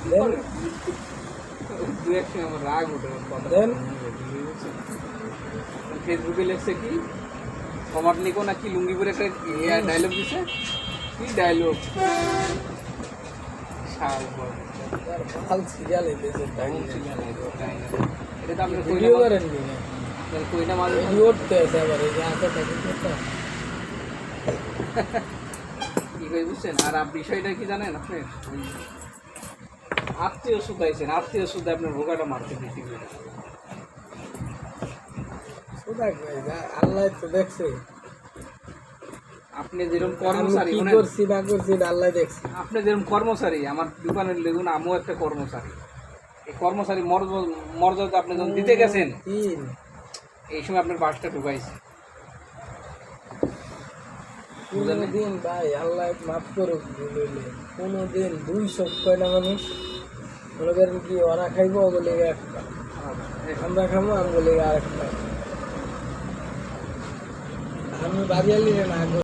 দু এক সময় আমার রাগ উঠে দেন ফেসবুকে লেখছে কি কমাট নিকো নাকি লুঙ্গি পরে একটা ডায়লগ দিছে কি ডায়লগ শাল ভাল সিরিয়াল হইতেছে এটা তো আপনি ভিডিও করেন নি কইনা মাঝে ভিডিও উঠতে আছে আবার এই যে আছে কি কই বুঝছেন আর বিষয়টা কি জানেন আপনি ওই আত্মীয় সুদাইছেন আত্মীয় সুদা আপনার ভোগাটা মারতে পৃথিবী আল্লাহ তো দেখছে আপনি যেরকম কর্মচারী কি করছি না করছি আল্লাহ দেখছে আপনি যেরকম কর্মচারী আমার দোকানের লেগুন আমিও একটা কর্মচারী এই কর্মচারী মর্যাদা আপনি যখন দিতে গেছেন এই সময় আপনার বাসটা ঢুকাইছে কোনোদিন ভাই আল্লাহ মাফ করুক কোনোদিন 200 কয়টা মানুষ মনে করেন কি ওরা খাইব বলে একটা আমরা খাবো আমি বলে আরেকটা আমি বাড়ি আলি না